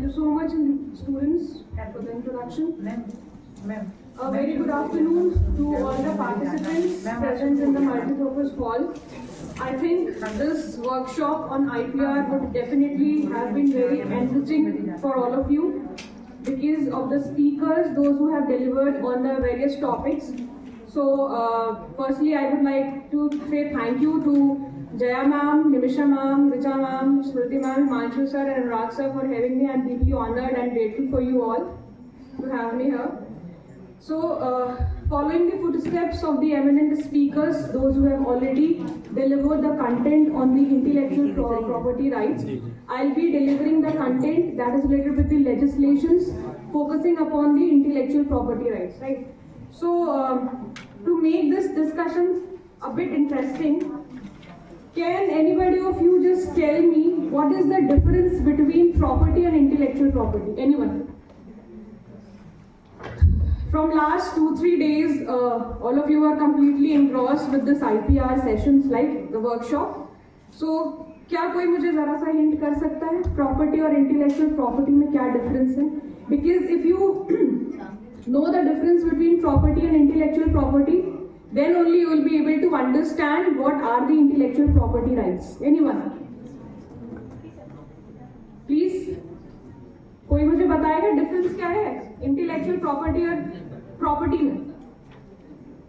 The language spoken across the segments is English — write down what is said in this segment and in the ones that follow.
Thank you so much, students, for the introduction. Ma'am. A very good afternoon to all the participants present in the multipurpose hall. I think this workshop on IPR would definitely have been very enriching for all of you because of the speakers, those who have delivered on the various topics. So, firstly, I would like to say thank you to Jaya ma'am, Nimisha ma'am, Richa ma'am, Smriti ma'am, Himanshu sir and Anurag sir for having me. I'm deeply honored and grateful for you all to have me here. So, following the footsteps of the eminent speakers, those who have already delivered the content on the intellectual property rights, I'll be delivering the content that is related with the legislations focusing upon the intellectual property rights, right? So, to make this discussion a bit interesting, can anybody of you just tell me what is the difference between property and intellectual property? Anyone? From last 2-3 days, all of you are completely engrossed with this IPR sessions like the workshop. So, क्या कोई मुझे जरा सा hint कर सकता है property और intellectual property में क्या डिफरेंस है? Because if you know the difference between property and intellectual property, then only you will be able to understand what are the intellectual property rights. Anyone? Please. कोई मुझे बताएगा difference क्या है intellectual property और property में?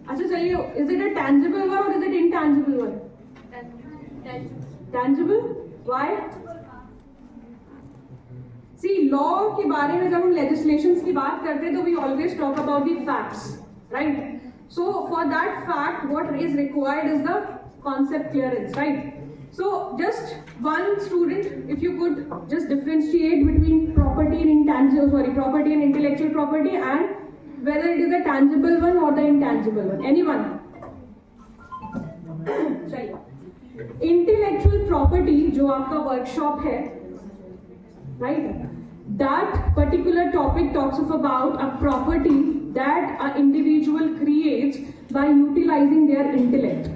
अच्छा चलिए, is it a tangible one और is it intangible one? Tangible. Why? See, law के बारे में जब हम लेजिस्लेशंस की बात करते हैं तो we always talk about the facts, right? So for that fact, what is required is the concept clearance, right? So just one student, if you could just differentiate between property and property and intellectual property, and whether it is a tangible one or the intangible one. Anyone? Intellectual property, जो आपका workshop है, right? That particular topic talks about a property that an individual creates by utilizing their intellect,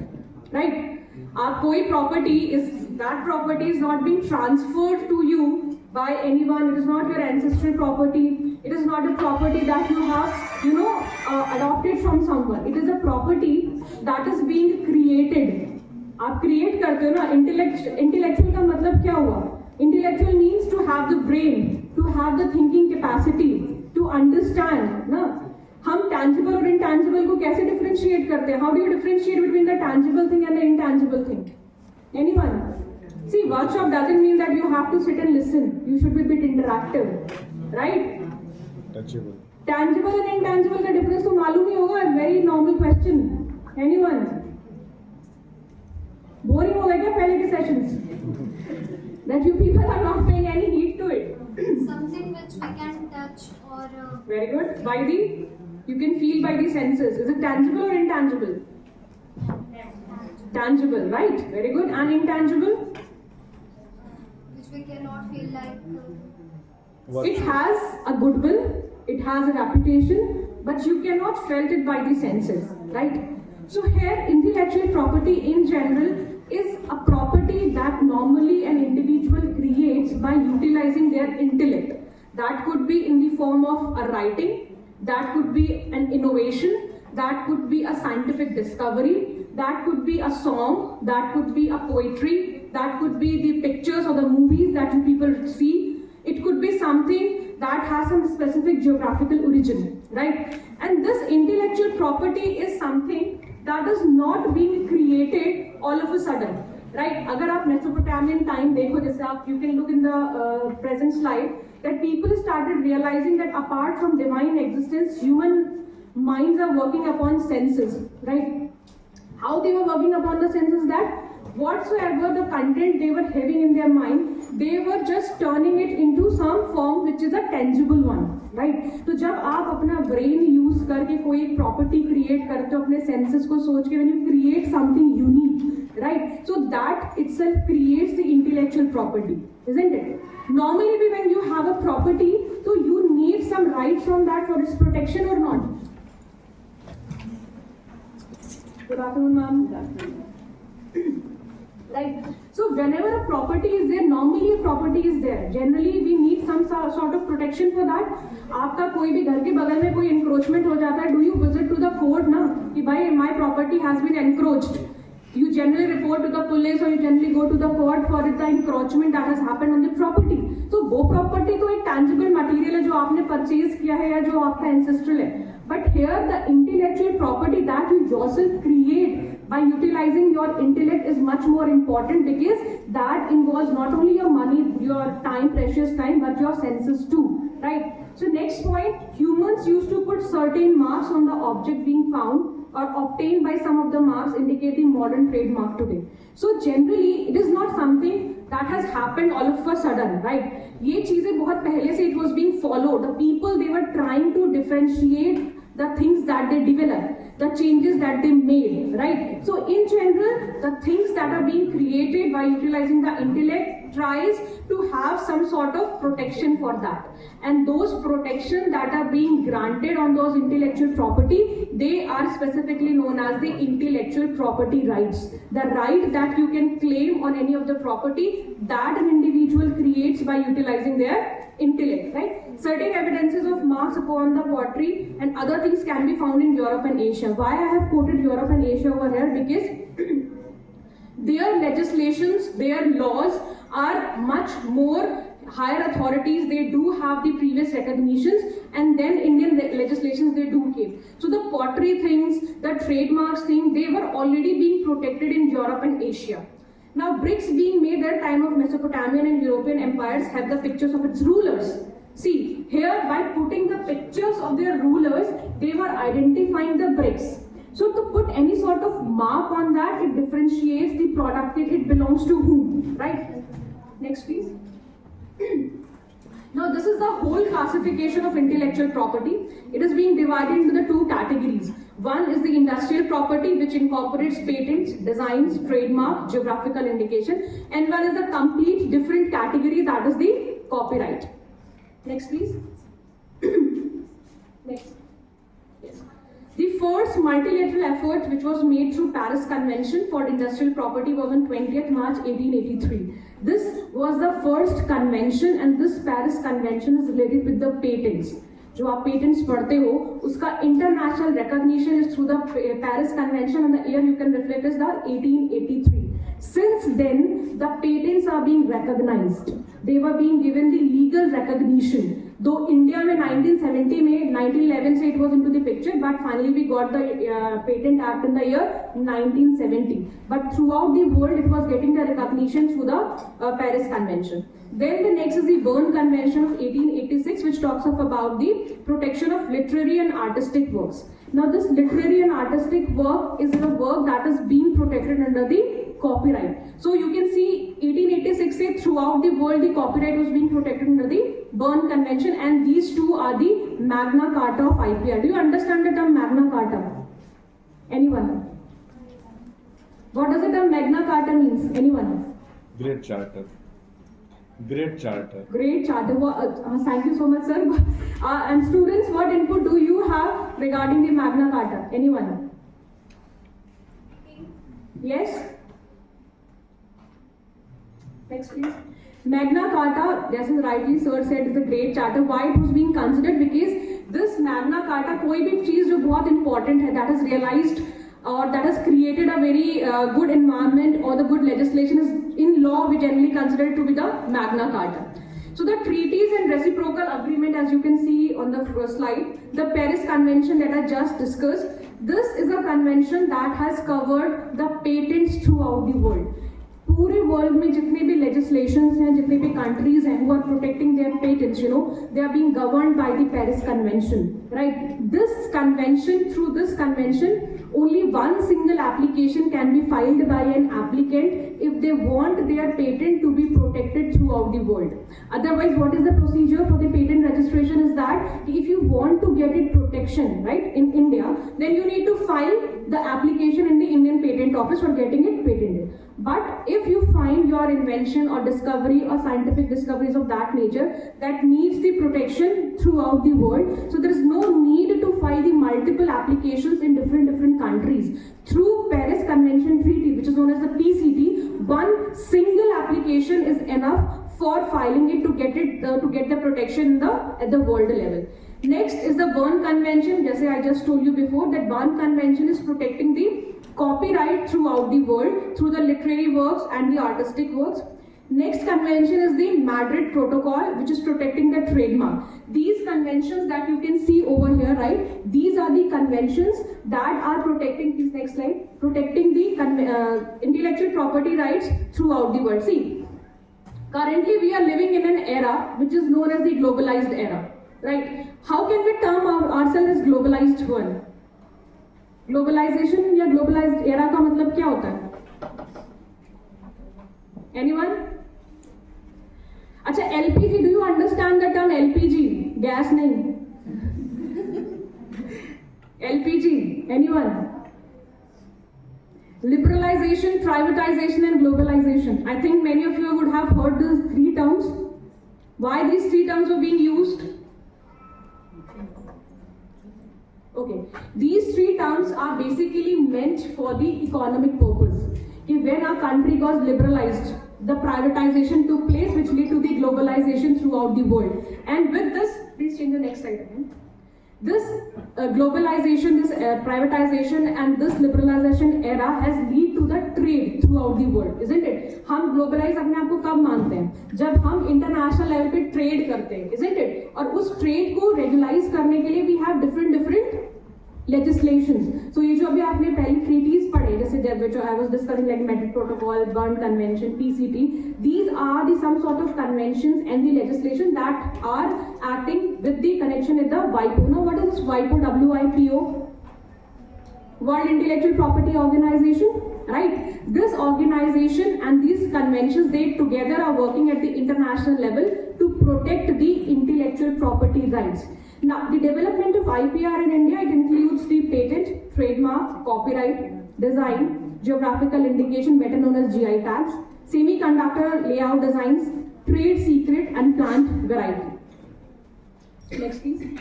right? आप कोई property is not being transferred to you by anyone. It is not your ancestral property. It is not a property that you have, adopted from someone. It is a property that is being created. आप create करते हो ना. Intellectual का मतलब क्या हुआ? Intellectual means to have the brain, to have the thinking capacity, to understand, ना? हम tangible और intangible को कैसे differentiate करते हैं? How do you differentiate between the tangible thing and the intangible thing? Anyone? See, workshop doesn't mean that you have to sit and listen. You should be a bit interactive, right? Tangible. Tangible and intangible का difference तो मालूम ही होगा. Very normal question. Anyone? Boring हो गए क्या पहले के sessions? That you people are not paying any heed to it. Something which we can touch or. Very good. By the, you can feel by the senses. Is it tangible or intangible? Tangible, right? Very good. And intangible? Which we cannot feel like. It has a goodwill, it has a reputation, but you cannot felt it by the senses, right? So here, intellectual property in general is a property that normally an individual creates by utilizing their intellect. That could be in the form of a writing, that could be an innovation, that could be a scientific discovery, that could be a song, that could be a poetry, that could be the pictures or the movies that you people see. It could be something that has some specific geographical origin, right? And this intellectual property is something that is not being created all of a sudden, right? अगर आप Mesopotamian time देखो, जैसे आप, you can look in the present slide, that people started realizing that apart from divine existence, human minds are working upon senses, right? How they were working upon the senses? That whatsoever the content they were having in their mind, they were just turning it into some form which is a tangible one, right? तो जब आप अपना brain use करके कोई एक property create करते हो अपने senses को सोच के, when you create something unique, right? So that itself creates the intellectual property, isn't it? Normally when you have a property, so you need some rights from that for its protection or not? Good afternoon, ma'am. Right. So whenever a property is there, normally a property is there. Generally, we need some sort protection for that? आपका कोई भी घर के बगल में कोई encroachment हो जाता है, do you visit to the court ना कि भाई my property has been encroached? You generally report to the police or you generally go to the court for the encroachment that has happened on the property. तो वो property तो एक tangible material है जो आपने purchase किया है या जो आपका ancestral है. But here the intellectual property that you yourself create by utilizing your intellect is much more important because that involves not only your money, your time, precious time, but your senses too, right? So next point, humans used to put certain marks on the object being found or obtained by some of the marks indicating modern trademark today. So generally, it is not something that has happened all of a sudden, right? ये चीजें बहुत पहले से it was being followed. The people, they were trying to differentiate the things that they developed, the changes that they made, right? So in general, the things that are being created by utilizing the intellect tries to have some sort of protection for that. And those protection that are being granted on those intellectual property, they are specifically known as the intellectual property rights. The right that you can claim on any of the property that an individual creates by utilizing their intellect, right? Certain evidences of marks upon the pottery and other things can be found in Europe and Asia. Why I have quoted Europe and Asia over here? Because their legislations, their laws are much more higher authorities. They do have the previous recognitions, and then Indian legislations they do keep. So the pottery things, the trademarks thing, they were already being protected in Europe and Asia. Now bricks being made at the time of Mesopotamian and European empires have the pictures of its rulers. See, here by putting the pictures of their rulers, they were identifying the bricks. So to put any sort of mark on that, it differentiates the product, it belongs to whom, right? Next please. Now this is the whole classification of intellectual property. It is being divided into the two categories. One is the industrial property, which incorporates patents, designs, trademark, geographical indication, and one is the complete different category, that is the copyright. Next please. Next. Yes. The first multilateral effort which was made through Paris Convention for industrial property was on 20th March 1883. This was the first convention, and this Paris Convention is related with the patents. जो आप patents पढ़ते हो, उसका international recognition is through the Paris Convention, and the year you can reflect is the 1883. Since then, the patents are being recognized. They were being given the legal recognition. Though India में 1970 में 1911 से it was into the picture, but finally we got the Patent Act in the year 1970. But throughout the world, it was getting the recognition through the Paris Convention. Then the next is the Berne Convention of 1886, which talks of about the protection of literary and artistic works. Now this literary and artistic work is a work that is being protected under the copyright. So you can see 1886 say throughout the world the copyright was being protected under the Berne Convention, and these two are the Magna Carta of IPR. Do you understand the term Magna Carta? Anyone? What does the term Magna Carta means? Anyone? Great Charter. Great Charter. Great Charter. Thank you so much, sir. And students, what input do you have regarding the Magna Carta? Anyone? Yes? Next, please. Magna Carta, as rightly sir said, is a great charter. Why it was being considered? Because this Magna Carta, कोई भी चीज जो बहुत important है, that has realized or that has created a very good environment or the good legislation is in law, we generally consider it to be the Magna Carta. So the treaties and reciprocal agreement, as you can see on the first slide, the Paris Convention that I just discussed, this is a convention that has covered the patents throughout the world. पूरे world में जितने भी legislations हैं, जितने भी countries हैं who are protecting their patents, you know, they are being governed by the Paris Convention, right? This convention, through this convention, only one single application can be filed by an applicant if they want their patent to be protected throughout the world. Otherwise, what is the procedure for the patent registration is that if you want to get it protection, right, in India, then you need to file the application in the Indian Patent Office for getting it patented. But if you find your invention or discovery or scientific discoveries of that nature that needs the protection throughout the world, so there is no need to file the multiple applications in different countries. Through Paris Convention Treaty, which is known as the PCT, one single application is enough for filing it to get the protection at the world level. Next is the Berne Convention. Jaise I just told you before that Berne Convention is protecting the copyright throughout the world through the literary works and the artistic works. Next convention is the Madrid Protocol, which is protecting the trademark. These conventions that you can see over here, right? These are the conventions that are protecting, please next slide, protecting the intellectual property rights throughout the world. See, currently we are living in an era which is known as the globalized era, right? How can we term ourselves as globalized one? Globalization या globalized era का मतलब क्या होता है? Anyone? अच्छा, LPG, do you understand the term LPG? Gas नहीं. LPG, anyone? Liberalization, privatization and globalization. I think many of you would have heard these three terms. Why these three terms are being used? Okay, these three terms are basically meant for the economic purpose. When our country got liberalized, the privatization took place, which led to the globalization throughout the world. And with this, please change the next slide again. This globalization, this privatization and this liberalization era has led to the trade throughout the world, isn't it? हम globalize अपने आप को कब मानते हैं? जब हम international level पे trade करते हैं, isn't it? और उस trade को regularize करने के लिए we have different legislations. So ये जो अभी आपने पहली treaties पढ़े, जैसे which I was discussing like Madrid Protocol, Berne Convention, PCT, these are the some sort of conventions and the legislation that are acting with the connection with the WIPO. Now what is this WIPO? WIPO? World Intellectual Property Organization, right? This organization and these conventions, they together are working at the international level to protect the intellectual property rights. Now, the development of IPR in India, it includes the patent, trademark, copyright, design, geographical indication, better known as GI tags, semiconductor layout designs, trade secret and plant variety. Next please.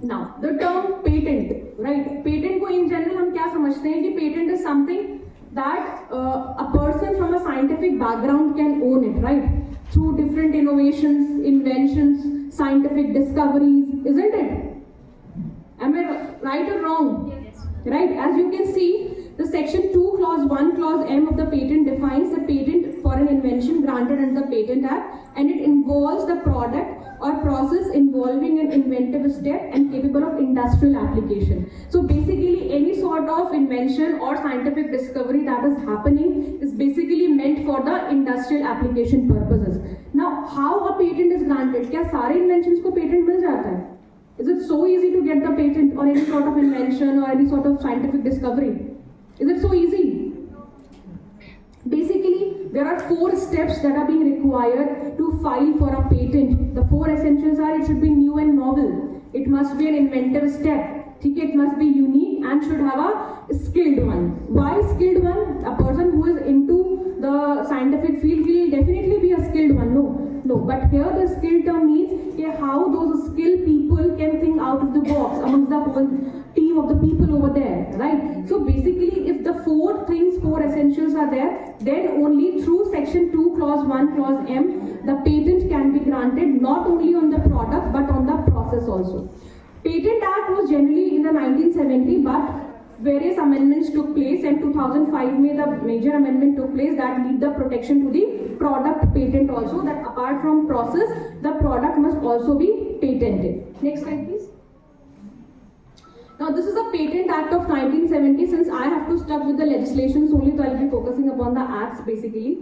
Now, the term patent, right? Patent को in general हम क्या समझते हैं कि patent is something that a person from a scientific background can own it, right? Through different innovations, inventions, scientific discoveries, isn't it? Am I right or wrong? Yes. Right? As you can see, the section 2 clause 1 clause M of the patent defines the patent for an invention granted under the Patent Act, and it involves the product or process involving an inventive step and capable of industrial application. So basically any sort of invention or scientific discovery that is happening is basically meant for the industrial application purposes. Now how a patent is granted? क्या सारे inventions को patent मिल जाता है? Is it so easy to get the patent or any sort of invention or any sort of scientific discovery? Is it so easy? Basically, there are 4 steps that are being required to file for a patent. The 4 essentials are: it should be new and novel, it must be an inventive step, it must be unique and should have a skilled one. Why skilled one? A person who is into the scientific field will definitely be a skilled one. No. But here the skilled term means how those skilled people can think out of the box amongst the team of the people over there, right? So basically, if the 4 essentials are there, then only through section 2 clause 1 clause M, the patent can be granted not only on the product but on the process also. Patent Act was generally in the 1970, but various amendments took place, and 2005 the major amendment took place that lead the protection to the product patent also, that apart from process, the product must also be patented. Next slide please. Now this is a Patent Act of 1970. Since I have to stuck with the legislations only, so I will be focusing upon the acts basically.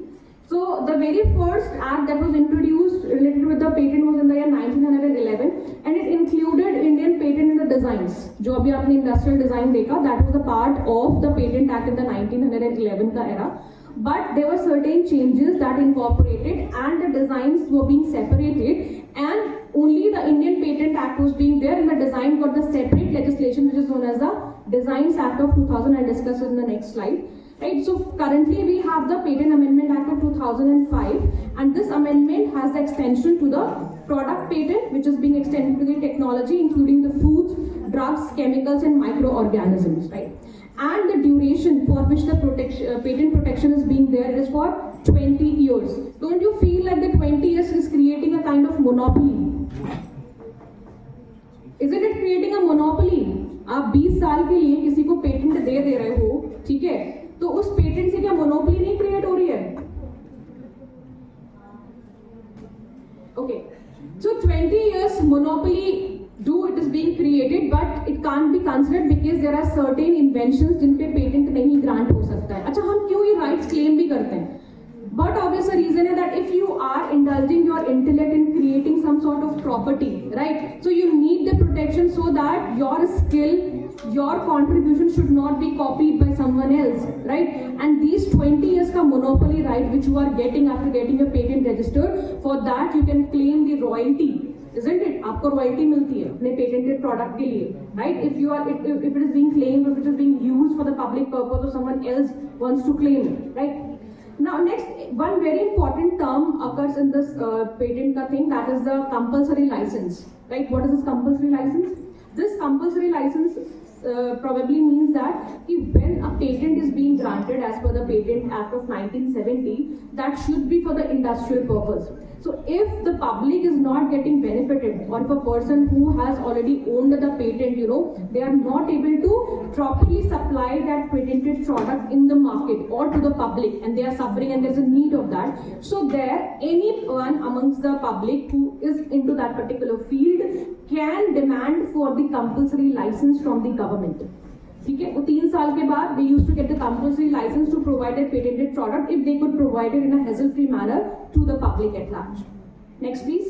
So the very first act that was introduced related with the patent was in the year 1911, and it included Indian patent in the designs. जो अभी आपने industrial design देखा, that was the part of the Patent Act in the 1911 का era. But there were certain changes that incorporated, and the designs were being separated, and only the Indian Patent Act was being there, and the design got the separate legislation which is known as the Designs Act of 2000. I'll discuss it in the next slide. Right, so currently we have the Patent Amendment Act of 2005, and this amendment has the extension to the product patent, which is being extended to the technology including the foods, drugs, chemicals and microorganisms, right? And the duration for which the patent protection is being there is for 20 years. Don't you feel like the 20 years is creating a kind of monopoly? Isn't it creating a monopoly? आप 20 साल के लिए किसी को patent दे रहे हो, ठीक है, तो उस पेटेंट से क्या मोनोपोली नहीं क्रिएट हो रही है? Okay, so 20 years monopoly it is being created, but it can't be considered because there are certain inventions जिन पे पेटेंट नहीं ग्रांट हो सकता है. अच्छा, हम क्यों ये राइट्स क्लेम भी करते हैं? But obvious reason is that if you are indulging your intellect in creating some sort of property, right? So you need the protection so that your skill, your contribution should not be copied by someone else, right? And these 20 years ka monopoly right which you are getting after getting your patent registered, for that you can claim the royalty, isn't it? आपको royalty मिलती है अपने patented product के लिए, right? If it is being claimed, if it is being used for the public purpose or someone else wants to claim it, right? Now next, one very important term occurs in this patent thing, that is the compulsory license, right? What is this compulsory license? This compulsory license probably means that when a patent is being granted as per the Patent Act of 1970, that should be for the industrial purpose. So if the public is not getting benefited, or if a person who has already owned the patent, they are not able to properly supply that patented product in the market or to the public, and they are suffering and there's a need of that. So there, anyone amongst the public who is into that particular field can demand for the compulsory license from the government. ठीक है, वो 3 साल के बाद they used to get the compulsory license to provide a patented product if they could provide it in a hassle-free manner to the public at large. Next, please.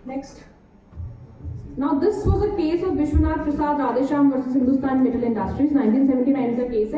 Next. Now, this was a case of Vishwanath Prasad Radheshyam versus Hindustan Metal Industries. 1979 is the case.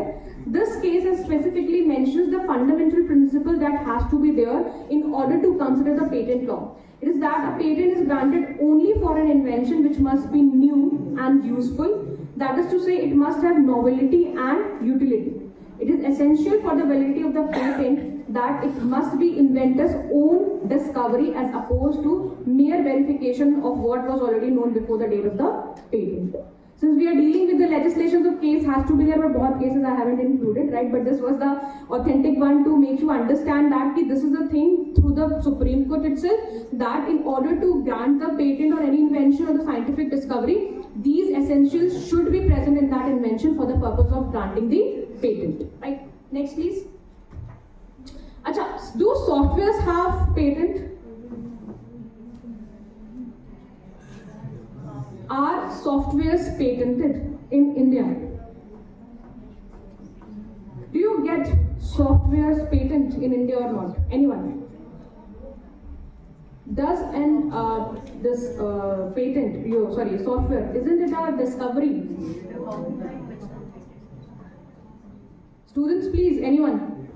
This case specifically mentions the fundamental principle that has to be there in order to consider the patent law. It is that a patent is granted only for an invention which must be new and useful. That is to say, it must have novelty and utility. It is essential for the validity of the patent that it must be inventor's own discovery as opposed to mere verification of what was already known before the date of the patent. Since we are dealing with the legislation, the case has to be there, but both cases I haven't included, right? But this was the authentic one to make you understand that this is a thing through the Supreme Court itself, that in order to grant the patent or any invention or the scientific discovery, these essentials should be present in that invention for the purpose of granting the patent, right? Next, please. Acha, do softwares have patent? Are softwares patented in India? Do you get softwares patent in India or not? Anyone? Does this patent, software, isn't it a discovery? Students, please, anyone?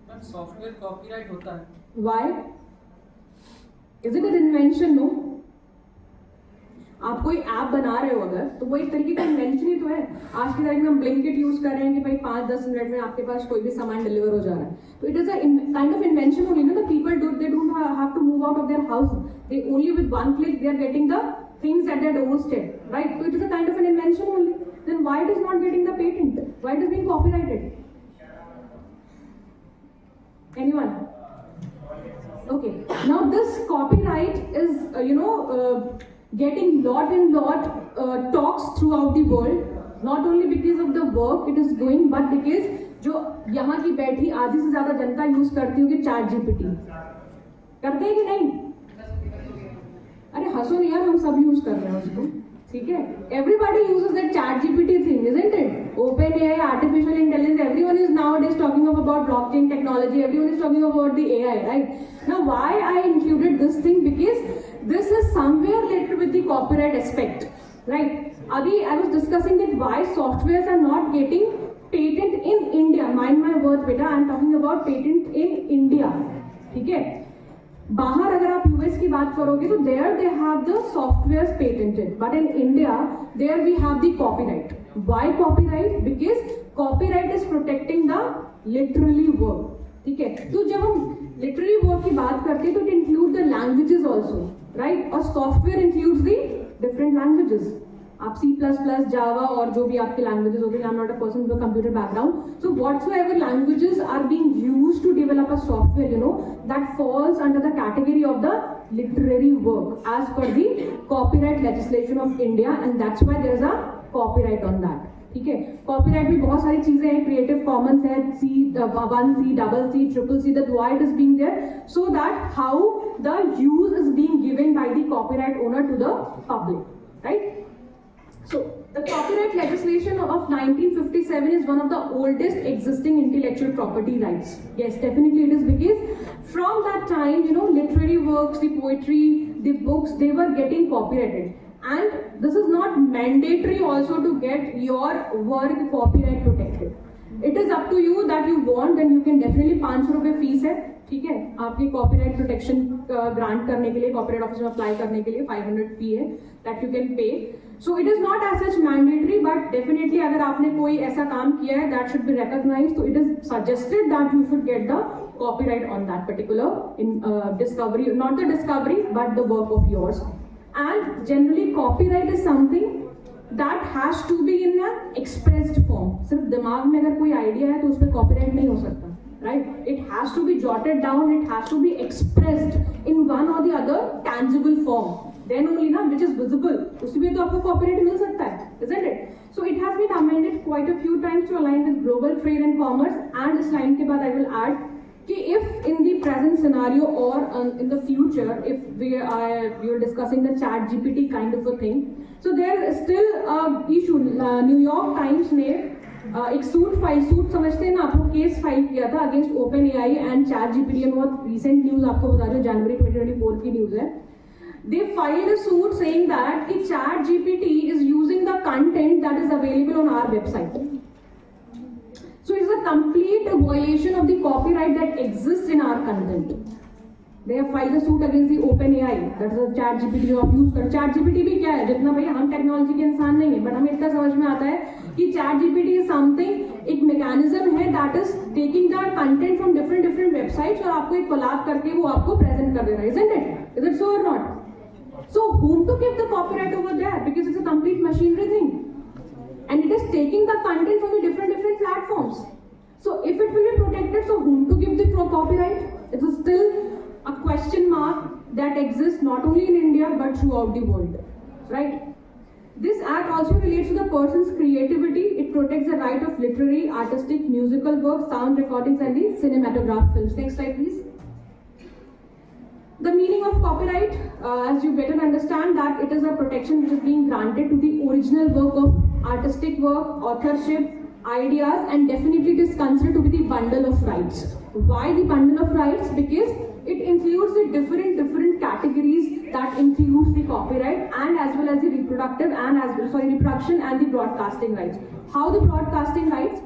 But software copyright होता है. Why? Isn't it invention, no? आप कोई app बना रहे हो अगर, तो वो एक तरीके का इन्वेंशन ही तो है. आज की तारीख में हम ब्लिंकिट यूज कर रहे हैं कि भाई 5-10 मिनट में आपके पास कोई भी सामान डिलीवर हो जा रहा है. तो it is a kind of invention only. The people they don't have to move out of their house. They only with one click they are getting the things at their doorstep, right? तो it is a kind of an invention only. Then why it is not getting the patent? Why it is being copyrighted? Anyone? Okay, now this copyright is getting lot and lot talks throughout the world, not only because of the work it is doing, but because जो यहाँ की बैठी आधी से ज्यादा जनता use करती होगी ChatGPT. करते हैं कि नहीं? अरे हंसो नहीं यार, हम सब यूज कर रहे हैं उसको, ठीक है? Everybody uses that ChatGPT thing, isn't it? OpenAI, artificial intelligence, everyone is nowadays talking about blockchain technology, everyone is talking about the AI, right? Now why I included this thing? Because this is somewhere related with the copyright aspect, right? Abhi I was discussing that why softwares are not getting patent in India. Mind my words beta, I am talking about patent in India, ठीक है? बाहर अगर आप US की बात करोगे तो there they have the software patented, but in India there we have the copyright. Why copyright? Because copyright is protecting the literally work, ठीक है? तो जब हम लिटरली वर्क की बात करते हैं तो it include the languages also, right? और software includes the different languages, आप C++, जावा और जो भी आपके लैंग्वेजेस होते हैं, I am not a person with computer background, so whatsoever languages are being used to develop a software, you know, that falls under the category of the literary work as per the copyright legislation of India, and that's why there is a copyright on that. ठीक है, copyright में बहुत सारी चीजें हैं, creative Commons है, C1C, CCC, that why it is being there, so that how the use is being given by the copyright owner to the public, right? So the copyright legislation of 1957 is one of the oldest existing intellectual property rights. Yes, definitely it is, because from that time, you know, literary works, the poetry, the books, they were getting copyrighted. And this is not mandatory also to get your work copyright protected. It is up to you that you want, then you can definitely 500 रुपए fees है, ठीक है, आपकी copyright protection grant करने के लिए, copyright office में apply करने के लिए 500 फी है that you can pay. So it is not as such mandatory, but definitely अगर आपने कोई ऐसा काम किया है दैट शुड बी रिकॉग्नाइज्ड, तो it is suggested that you should get the copyright on that particular discovery, not the discovery but the work of yours. And generally copyright is something that has to be in an expressed form. सिर्फ दिमाग में अगर कोई idea है तो उस पर copyright नहीं हो सकता, right? It has to be jotted down, it has to be expressed in one or the other tangible form, then only ना, which is visible, उसी पे तो आपको कॉपीराइट मिल सकता है, isn't it? So it has been amended quite a few times to align with global trade and commerce. And इस line के बाद I will add कि if in the present scenario or in the future, if we are discussing the chat GPT kind of a thing, so there is still a issue. New York Times ने एक suit समझते हैं ना आप लोग, case file किया था against open AI and chat GPT. बहुत रिसेंट न्यूज आपको बता रही हूँ, जनवरी 2024 की न्यूज है. They filed a suit saying that कि chat GPT is using the content that is available on our website. So it is a complete violation of the copyright that exists in our content. They have filed a suit against the OpenAI, that is the chat GPT जो आप use कर. chat GPT भी क्या है, जितना भाई हम technology के इंसान नहीं है, बट हमें इतना समझ में आता है कि chat GPT is something, एक मैकेनिज्म है that is taking the content from different websites और आपको एक कोलैब करके वो आपको प्रेजेंट कर दे रहा है, isn't it? Is it so or not? So whom to give the copyright over there, because it's a complete machinery thing. And it is taking the content from the different platforms. So if it will be protected, so whom to give the copyright? It is still a question mark that exists not only in India but throughout the world, right? This act also relates to the person's creativity. It protects the right of literary, artistic, musical works, sound recordings and the cinematograph films. Next slide please. The meaning of copyright, as you better understand, that it is a protection which is being granted to the original work of artistic work, authorship, ideas, and definitely it is considered to be the bundle of rights. Why the bundle of rights? Because it includes the different categories that includes the copyright and as well as the reproduction and the broadcasting rights. How the broadcasting rights?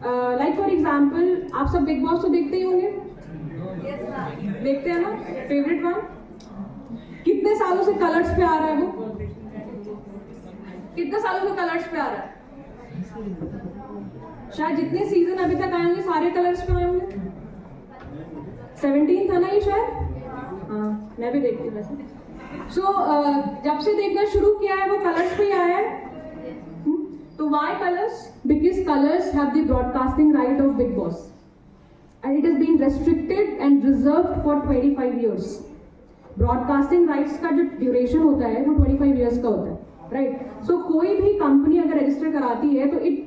Like for example, आप सब big boss तो देखते ही होंगे, देखते हैं ना, favourite one. कितने सालों से कलर्स पे आ रहा है वो? कितने सालों से कलर्स पे आ रहा है? शायद जितने सीजन अभी तक आए होंगे सारे कलर्स पे आए होंगे. 17 था ना ये शायद, हाँ मैं भी देखती हूँ वैसे. सो जब से देखना शुरू किया है वो कलर्स पे ही आया है. तो why colours? Because colours have the broadcasting right of Bigg Boss and it has been restricted and reserved for 25 years. Broadcasting rights का जो ड्यूरेशन होता है वो 25 years का होता है, राइट? सो कोई भी कंपनी अगर रजिस्टर कराती है तो it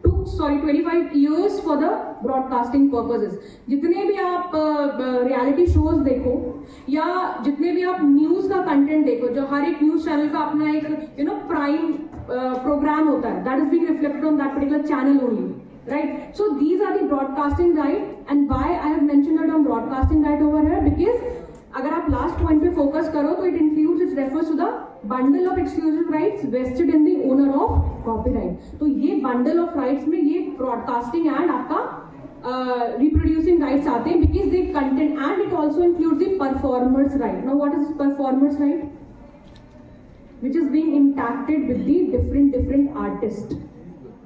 took 25 years for the broadcasting purposes. जितने भी आप रियलिटी शोज देखो या जितने भी आप न्यूज का कंटेंट देखो, जो हर एक न्यूज चैनल का अपना एक प्राइम प्रोग्राम होता है, that is being reflected on that particular channel only, right? So these are the broadcasting right, and why I have mentioned it on broadcasting right over here, because अगर आप last point पे focus करो तो it includes, it refers to the bundle of exclusive rights vested in the owner of copyright. तो ये bundle of rights में ये broadcasting and आपका रिप्रोड्यूसिंग राइट्स आते हैं, because they content and it also includes the performers right. Now what is performers right? Which is being interacted with the different artist.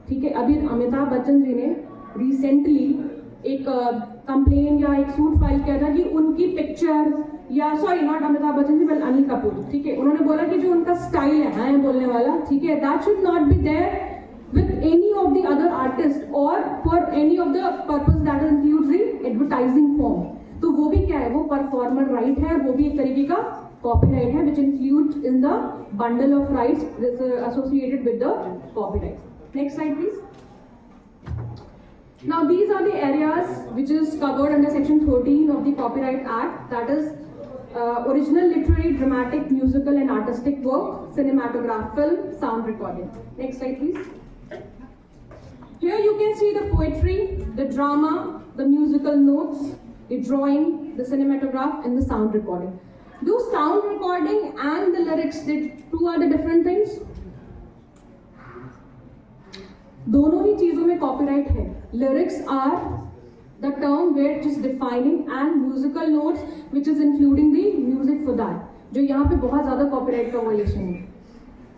ठीक है, अभी अमिताभ बच्चन जी ने रिसेंटली एक कंप्लेन या एक सूट फाइल किया था कि उनकी पिक्चर या सॉरी नॉट अमिताभ बच्चन जी, बल्कि अनिल कपूर, ठीक है, उन्होंने बोला कि जो उनका स्टाइल है बोलने वाला, ठीक है, that should not be there with any of the other artists or for any of the purpose that includes the advertising form. तो वो भी क्या है, वो परफॉर्मर राइट है, वो भी एक तरीके का कॉपीराइट है, which includes in the bundle of rights associated with the copyright. Next slide please. Now these are the areas which is covered under section 13 of the Copyright Act, that is original literary, dramatic, musical and artistic work, cinematograph, film, sound recording. Next slide please. Here you can see the poetry, the drama, the musical notes, the drawing, the cinematograph and the sound recording. Do sound recording and the lyrics, the two are the different things? दोनों ही चीजों में copyright है. Lyrics are the term where it is defining and musical notes which is including the music for that. जो यहाँ पे बहुत ज्यादा copyright का वायलेशन है.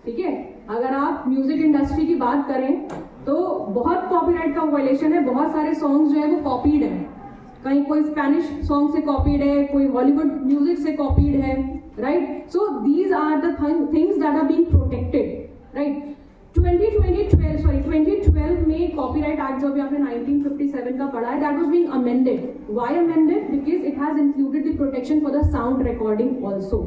ठीक है, अगर आप म्यूजिक इंडस्ट्री की बात करें तो बहुत कॉपीराइट का वायलेशन है. बहुत सारे सॉन्ग्स जो है वो कॉपीड है, कहीं कोई स्पेनिश सॉन्ग से कॉपीड है, कोई हॉलीवुड म्यूजिक से कॉपीड है, right. So these are the things that are being protected, right. 2012 में कॉपीराइट एक्ट जो भी आपने 1957 का पढ़ा है, that was being amended. Why amended? Because it has included the protection for the sound recording also,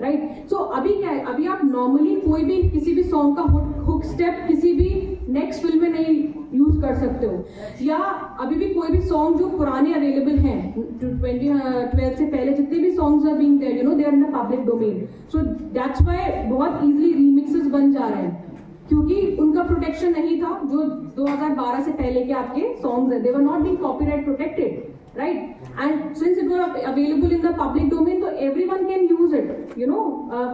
right. So अभी क्या है, अभी आप नॉर्मली कोई भी किसी भी सॉन्ग का हुक स्टेप किसी भी नेक्स्ट फिल्म में नहीं यूज कर सकते हो, या अभी भी कोई भी सॉन्ग जो पुराने अवेलेबल हैं 2012 से पहले जितने भी songs are being there, you know, they are in the public domain. So that's why बहुत इजीली रीमिक्सेस बन जा रहे हैं, क्योंकि उनका प्रोटेक्शन नहीं था. जो 2012 से पहले के आपके सॉन्ग्स हैं, they were not being copyright protected, right? And since it was available in the public domain, so everyone can use it, you know,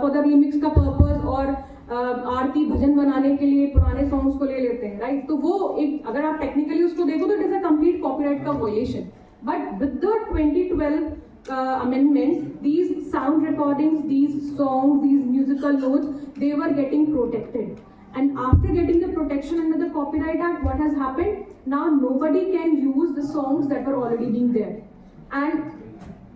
for the remix का purpose, और आरती भजन बनाने के लिए पुराने सॉन्ग्स को ले लेते हैं, राइट. तो वो एक, अगर आप टेक्निकली उसको देखो तो it is a complete copyright का violation. But with the 2012 amendment, these sound recordings, these songs, these musical notes, they were getting protected. And after getting the protection under the Copyright Act, what has happened? Now nobody can use the songs that were already being there. And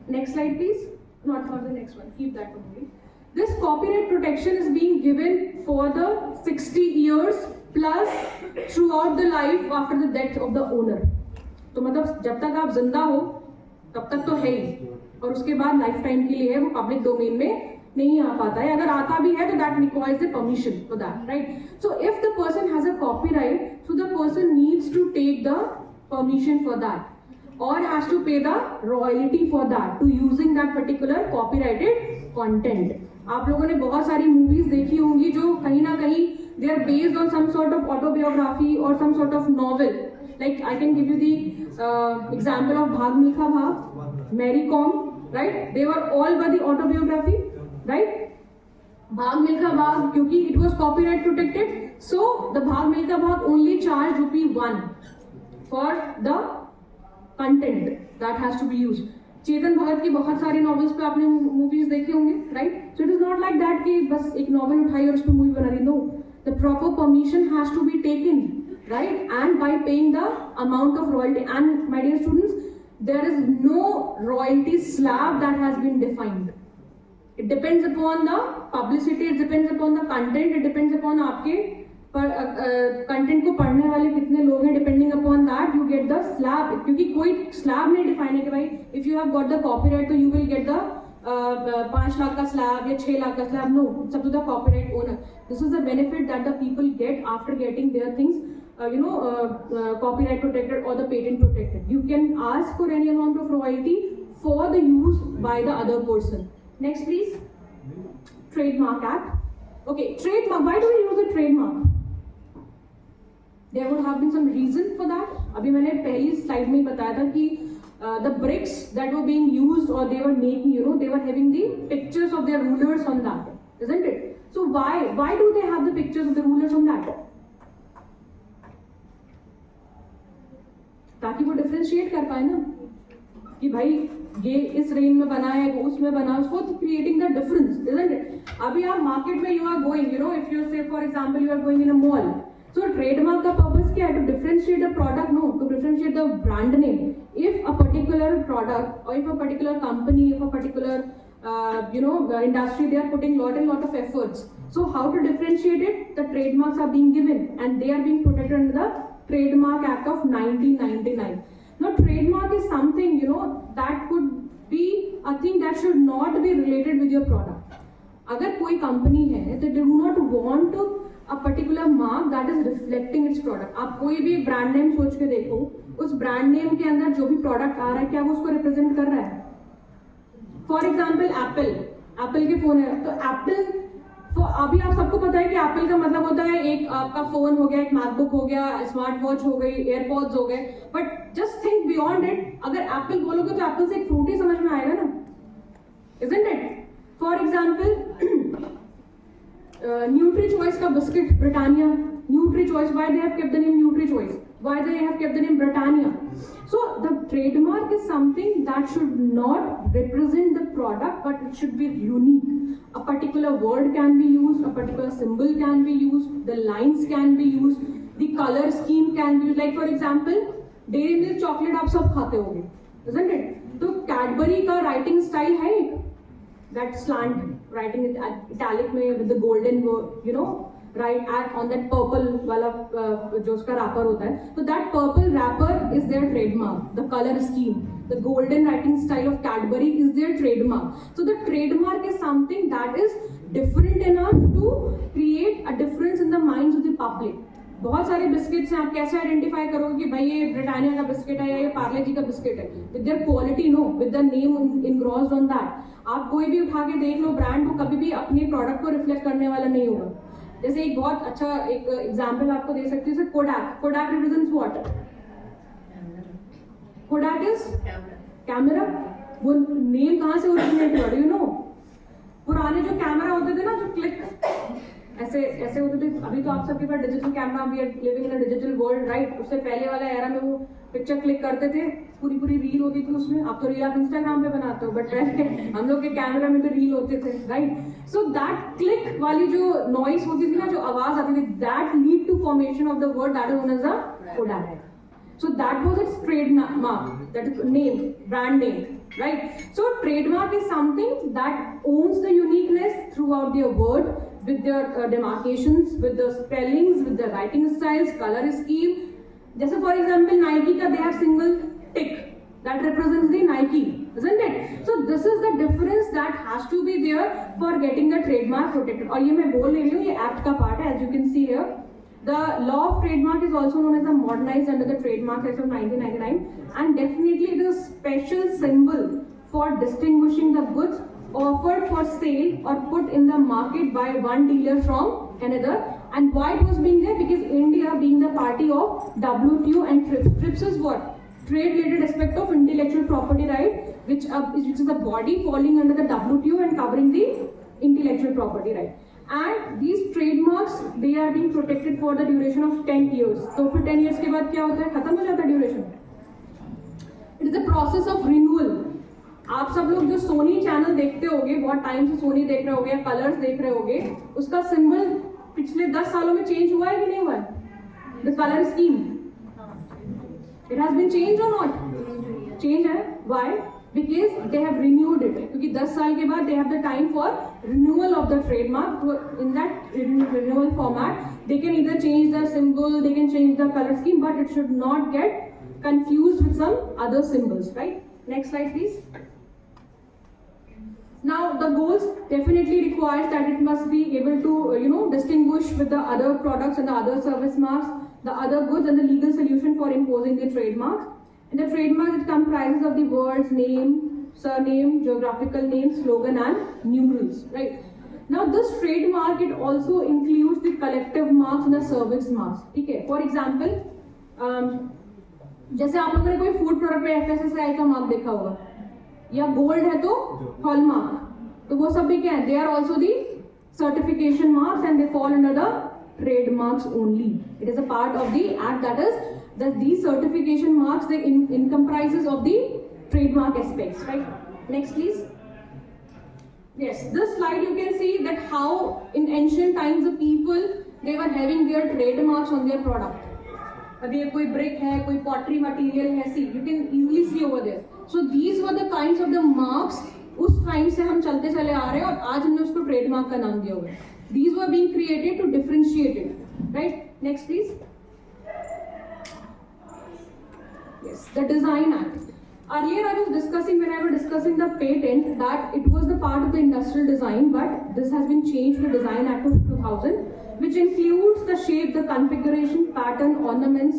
next slide please. Not for the next one, keep that one only. This copyright protection is being given for the 60 years plus throughout the life after the death of the owner. तो मतलब जब तक आप जिंदा हो तब तक तो है ही, और उसके बाद लाइफ टाइम के लिए है, वो पब्लिक डोमेन में नहीं आ पाता है. अगर आता भी है तो that requires the permission for that, right. So if the person has a copyright, so the person needs to take the permission for that or has to pay the royalty for that to using that particular copyrighted content. आप लोगों ने बहुत सारी movies देखी होंगी जो कहीं ना कहीं they are based on some sort of autobiography or some sort of novel. Like I can give you the example of Bhag Milkha Bhag, Mary Kom, right? They were all by the autobiography, right? Bhag Milkha Bhag, क्योंकि it was copyright protected, so the Bhag Milkha Bhag only charged ₹1 for the content that has to be used. Chetan Bhagat की बहुत सारी novels पे आपने movies देखे होंगे, right. So it is not like that कि बस एक नॉवेल उठाई और उस पर मूवी बना दी. No, the proper permission has to be taken, right, and by paying the amount of royalty. And my dear students, there is no royalty slab that has been defined. It depends upon the publicity, it depends upon the content, it depends upon आपके content को पढ़ने वाले कितने लोग हैं. Depending upon that you get the slab, क्योंकि कोई slab नहीं डिफाइन है कि भाई if you have got the copyright तो you will get the 5 lakh का स्लैब या 6 लाख का slab. No, it's up to the copyright owner. This is the benefit that the people get after getting their things, you know, copyright protected or the patent protected. You can ask for any amount of royalty for the use by the other person. Next please. Trademark Act. Okay, trademark. Why do we use a trademark? There would have been some reason for that. अभी मैंने पहली slide में ही बताया था कि the bricks that were being used or they were making, you know, they were having the pictures of their rulers on that, isn't it? So why do they have the pictures of the rulers on that? ताकि वो differentiate कर पाए ना कि भाई ये इस range में बना है, वो उसमें बना, उसको creating the difference, isn't it? अभी आप मार्केट में you are going, you know, if you say for example you are going in a mall. So trademark का purpose क्या है? To differentiate a product? No, to differentiate the brand name. If a particular product or if a particular company, if a particular industry, they are putting lot of efforts. So how to differentiate it? The trademarks are being given and they are being protected under the Trademark Act of 1999. Now, trademark is something, that could be a thing that should not be related with your product. अगर कोई company है, they do not want a particular mark that is reflecting its product. आप कोई भी brand name सोच के देखो, उस ब्रांड नेम के अंदर जो भी प्रोडक्ट आ रहा है, क्या वो उसको रिप्रेजेंट कर रहा है? फॉर एग्जाम्पल एप्पल के फोन है, तो एप्पल, अभी आप सबको पता है कि एप्पल का मतलब होता है एक आपका फोन हो गया, एक मैकबुक हो गया, स्मार्ट वॉच हो गई, एयरपॉड्स हो गए, but just think beyond it. अगर एप्पल बोलोगे तो एप्पल से एक फ्रूट ही समझ में आएगा ना, isn't it? For example Nutri Choice का biscuit Britannia, Nutri Choice, why they have kept the name Nutri Choice, why they have kept the name Britannia? So the trademark is something that should not represent the product, but it should be unique. A particular word can be used, a particular symbol can be used, the lines can be used, the color scheme can be used. Like for example, Dairy Milk chocolate आप सब खाते होंगे, isn't it? तो Cadbury का writing style है एक, that slant writing italic में with the golden, right on that purple वाला जो उसका wrapper होता है, तो that purple wrapper is their trademark. The color scheme, the golden writing style of Cadbury is their trademark. So the trademark is something that is different enough to create a difference in the minds of the public. बहुत सारे biscuits हैं, आप कैसे identify करोगे कि भाई ये Britannia का बिस्किट है या ये पार्ले जी का बिस्किट है? With their quality, no, with the name engrossed on that. आप कोई भी उठा के देख लो ब्रांड, वो कभी भी अपने प्रोडक्ट को रिफ्लेक्ट करने वाला नहीं होगा. जैसे एक बहुत अच्छा एक एग्जांपल आपको दे सकती हूँ, कोडाक रिप्रेजेंट्स व्हाट? कोडाक is camera. वो नेम कहाँ से ओरिजिनेट हुआ, डू यू नो? पुराने जो कैमरा होते थे ना, जो क्लिक ऐसे होते थे, अभी तो आप सबके पास digital camera, we are living in a digital world, right? उससे पहले वाला एरा में वो पिक्चर क्लिक करते थे, पूरी रील होती थी उसमें. अब तो रील आप इंस्टाग्राम पे बनाते हो, बट हम लोग के कैमरा में तो रील होते थे, राइट? सो दैट क्लिक वाली जो नॉइस होती थी ना, जो आवाज आती थी, that lead to formation of the word that is known as a Kodak. So that was its trademark, that is name, brand name, right? So trademark is something that owns the uniqueness throughout their word, with their demarcations, with the spellings, with the writing styles, color scheme. Just for example, Nike ka they have single tick that represents the Nike, isn't it? So this is the difference that has to be there for getting the trademark protected. और ये मैं बोल रही हूँ, ये act का part है, as you can see here. The law of trademark is also known as the modernized under the Trademark Act of 1999, and definitely it is a special symbol for distinguishing the goods offered for sale or put in the market by one dealer from another. And why it was being there? Because India, being the party of WTO and TRIPS. TRIPS is what? Trade-related aspect of intellectual property right, which is a body falling under the WTO and covering the intellectual property right. And these trademarks, they are being protected for the duration of 10 years. तो फिर 10 years के बाद क्या होता है? खत्म हो जाता है duration. It is a process of renewal. आप सब लोग जो सोनी चैनल देखते होगे, बहुत टाइम से सोनी देख रहे होगे, कलर्स देख रहे होगे, उसका सिंबल पिछले 10 सालों में चेंज हुआ है कि नहीं हुआ है? The color scheme. It has been changed or not? Change है. Why? Because they have renewed it. क्योंकि 10 साल के बाद they have the time for renewal of the trademark. In that renewal format, they can either change the symbol, they can change the color scheme, but it should not get confused with some other symbols, right? Next slide, please. Now, the goals definitely requires that it must be able to, distinguish with the other products and the other service marks, the other goods, and the legal solution for imposing the trademarks. And the trademark, it comprises of the words, name, surname, geographical name, slogan, and numerals, right? Now, this trademark, it also includes the collective marks and the service marks. Okay. For example, जैसे आप लोगों ने कोई food product पे FSSAI का mark देखा होगा, या गोल्ड है तो हॉलमार्क, तो वो सब भी क्या है? They are also the certification marks and they fall under the trademarks only. It is a part of the act, that is that these certification marks, they comprises of the trademark aspects, right? Next, please. Yes, this slide you can see that how in ancient times the people, they were having their trademarks on their product. अभी ये कोई brick है, कोई pottery material है, see, you can easily see over there. So these were the kinds of the marks उस time से हम चलते चले आ रहे हैं और आज हमने उसको ट्रेडमार्क का नाम दिया हुआ है. These were being created to differentiate it. Right? Next, please. Yes, the Design Act. Earlier, I was discussing when I was discussing the patent that it was the part of the industrial design, but this has been changed to the Design Act of 2000, which includes the shape, the configuration, pattern, ornaments,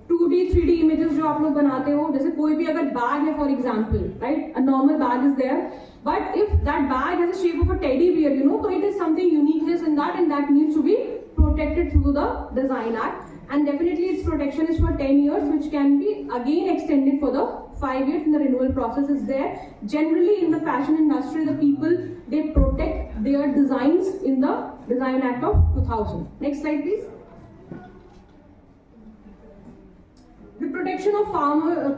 2D, 3D images जो आप लोग बनाते हो, जैसे कोई भी अगर bag है, for example, right? A normal bag is there, but if that bag has a shape of a teddy bear, you know, so it is something uniqueness in that, and that needs to be protected through the Design Act. And definitely its protection is for 10 years, which can be again extended for the 5 years, and the renewal process is there. Generally in the fashion industry, the people, they protect their designs in the Design Act of 2000. Next slide, please. The protection of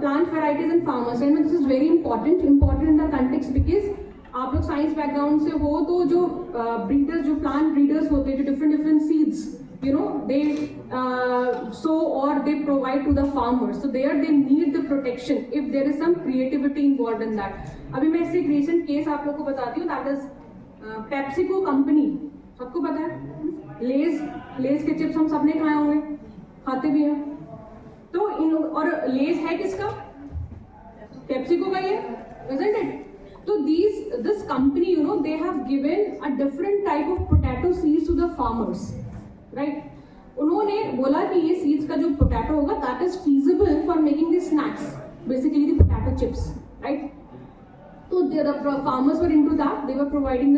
plant varieties and farmers. And this is very important in the context because आप लोग science background से हो तो जो breeders, जो plant breeders होते हैं, जो different seeds, you know, they sow or they provide to the farmers. So there they need the protection if there is some creativity involved in that. अभी मैं इससे एक recent case आप लोग को बताती हूँ. That is PepsiCo company. सबको पता है लेज के चिप्स हम सबने खाए होंगे, खाते भी हैं. तो इन और लेज है किसका? पेप्सिको का ये, isn't it? So this company, you know, they have given a different type of potato seeds to the farmers, right? उन्होंने बोला कि ये seeds का जो potato होगा, that is feasible for making the snacks, basically the potato chips, right? So the farmers were into that. They were providing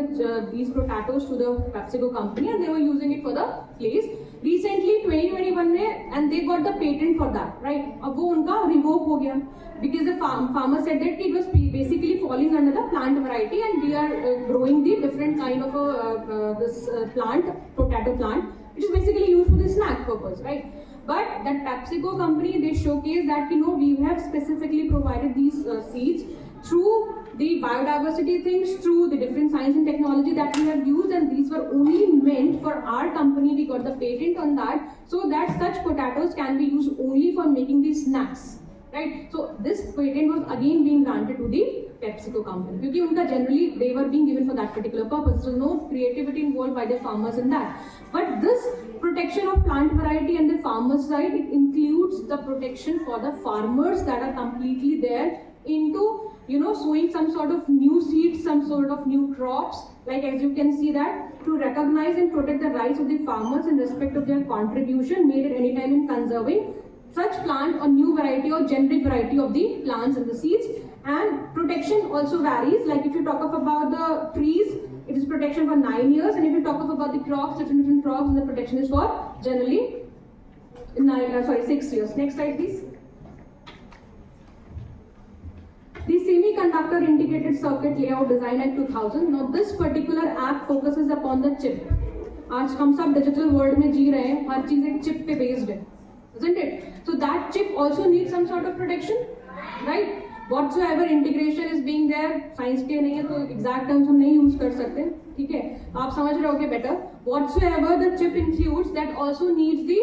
these potatoes to the PepsiCo company, and they were using it for the place. Recently 2021 में, and they got the patent for that, right? अब वो उनका revoke हो गया because the farmer said that it was basically falling under the plant variety, and we are growing the different kind of this plant, potato plant, which is basically used for the snack purpose, right? But that PepsiCo company, they showcase that, you know, we have specifically provided these seeds through the biodiversity things, through the different science and technology that we have used, and these were only meant for our company. We got the patent on that, so that such potatoes can be used only for making these snacks, right? So this patent was again being granted to the PepsiCo company because unka generally they were being given for that particular purpose. So no creativity involved by the farmers in that. But this protection of plant variety and the farmers side, it includes the protection for the farmers that are completely there into, you know, sowing some sort of new seeds, some sort of new crops, like as you can see that, to recognize and protect the rights of the farmers in respect of their contribution made at any time in conserving such plant or new variety or generic variety of the plants and the seeds. And protection also varies, like if you talk of about the trees, it is protection for 9 years, and if you talk of about the crops, different crops, and the protection is for generally 6 years. Next slide, please. The Semiconductor Integrated Circuit Layout Design Act 2000. Now this particular act focuses upon the chip. आज हम सब digital world में जी रहे हैं, हर चीज़ एक chip पे based है, isn't it? So that chip also needs some sort of protection, right? Whatsoever integration is being there, science के नहीं है तो exact terms हम नहीं use कर सकते, ठीक है? आप समझ रहे होगे better. Whatsoever the chip includes, that also needs the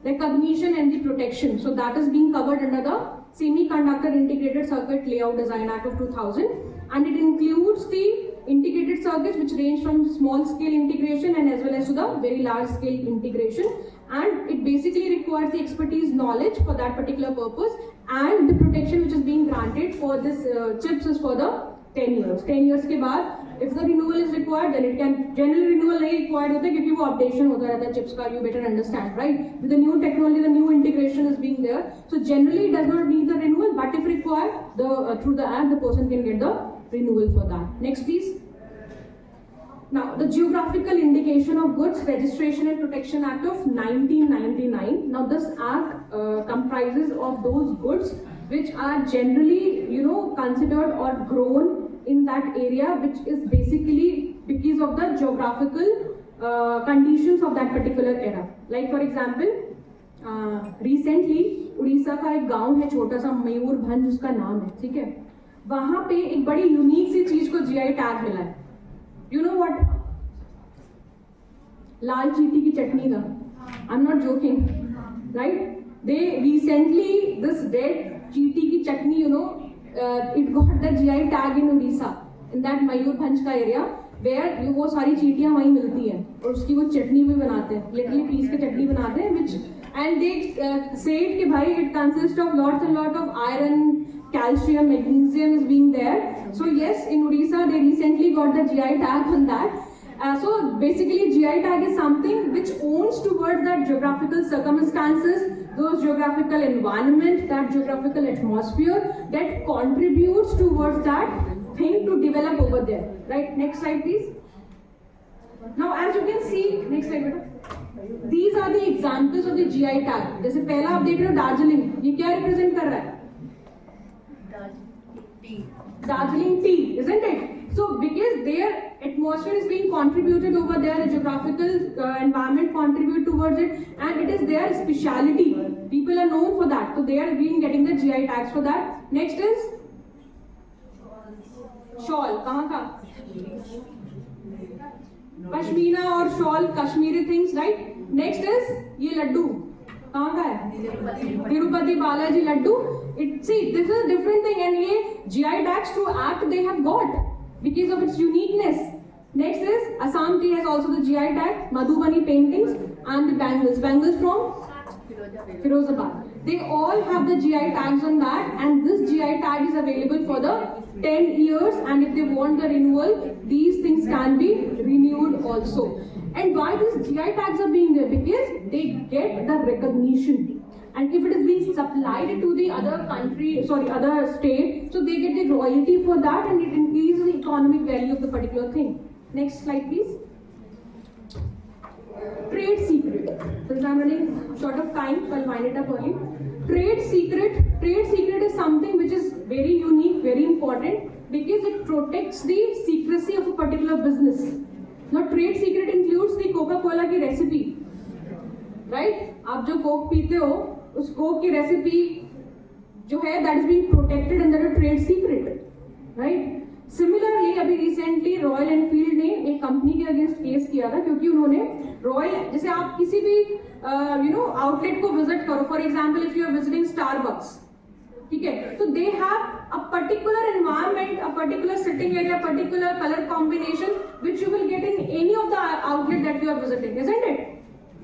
recognition and the protection. So that is being covered under the Semiconductor Integrated Circuit Layout Design Act of 2000, and it includes the integrated circuits which range from small scale integration and as well as to the very large scale integration, and it basically requires the expertise knowledge for that particular purpose, and the protection which is being granted for this chips is for the 10 years. 10 years के बाद if the renewal is required, then it can, generally renewal नहीं required होता है क्योंकि वो updation होता रहता है chips का, you better understand, right? With the new technology, the new integration is being there, so generally it does not need the renewal, but if required, the through the app the person can get the renewal for that. Next, please. Now, the Geographical Indication of Goods Registration and Protection Act of 1999. Now, this act comprises of those goods which are generally, you know, considered or grown in that area, which is basically because of the geographical conditions of that particular era. Like for example, recently Orissa का एक गांव है छोटा सा मयूरभंज उसका नाम है, ठीक है? वहां पे एक बड़ी यूनिक सी चीज को जीआई टैग मिला है. You know what? लाल चीटी की चटनी का. I'm not joking, right? They recently this dead चीटी की चटनी, you know, it got the GI tag in Odisha. in that Mayurbhanj का area where वो सारी चींटियां वहीं मिलती हैं और उसकी वो चटनी भी बनाते हैं, लिटरली पीस के चटनी बनाते हैं, which and they say it कि भाई it consists of lots and lot of iron, calcium, magnesium is being there. So yes, in Odisha they recently got the GI tag on that. So basically GI tag is something which owns towards that geographical circumstances, those geographical environment, that geographical atmosphere that contributes towards that thing to develop over there. Right, next slide please. Now as you can see, next slide beta. These are the examples of the GI tag. जैसे पहला आप देख रहे हो दार्जिलिंग, ये क्या represent कर रहा है? Darjeeling tea, isn't it? So because their atmosphere is being contributed over there, the geographical environment contribute towards it, and it is their speciality. People are known for that, so they are being getting the GI tags for that. Next is shawl. कहाँ का? पश्मीना और shawl Kashmiri things, right. Next is ये लड्डू कहाँ का है? Tirupati Balaji laddu. It see this is different thing and ये GI tags through act they have got because of its uniqueness. Next is Assam tea has also the GI tag, Madhubani paintings and the bangles from Firozabad. They all have the GI tags on that, and this GI tag is available for the 10 years, and if they want the renewal, these things can be renewed also. And why these GI tags are being there? Because they get the recognition, and if it is being supplied to the other country, other state, so they get the royalty for that, and it increases the economic value of the particular thing. Next slide please. Trade secret. Since I'm running short of time, so I'll wind it up early. Trade secret is something which is very unique, very important, because it protects the secrecy of a particular business. Now trade secret includes the Coca-Cola की recipe, right? आप जो Coke पीते हो उस Coke की recipe जो है that is being protected under a trade secret, right? Similarly अभी रिसेंटली रॉयल एनफील्ड ने एक कंपनी के अगेंस्ट केस किया था, क्योंकि उन्होंने रॉयल, जैसे आप किसी भी आउटलेट को विजिट करो, for example if you are visiting Starbucks, ठीक है, तो they have a particular environment, a particular sitting area, particular colour combination which you will get in any of the outlet that you are visiting, isn't it?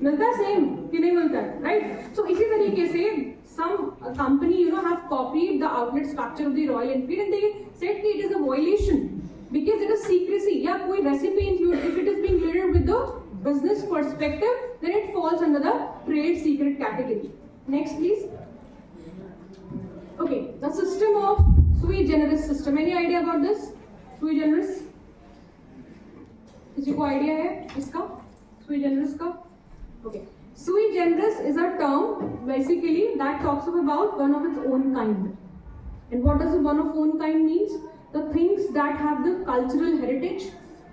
मिलता है same कि नहीं मिलता है, right? सो इसी तरीके से some company have copied the outlet structure of the Royal Enfield, and they said that it is a violation because it is secrecy. Yeah, कोई recipe include, if it is being related with the business perspective, then it falls under the trade secret category. Next please. Okay, the system of sui generis system. Any idea about this? Sui generis? किसी को idea है इसका? Sui generis का? Okay. Sui generis is a term basically that talks about one of its own kind. And what does one of own kind means? The things that have the cultural heritage,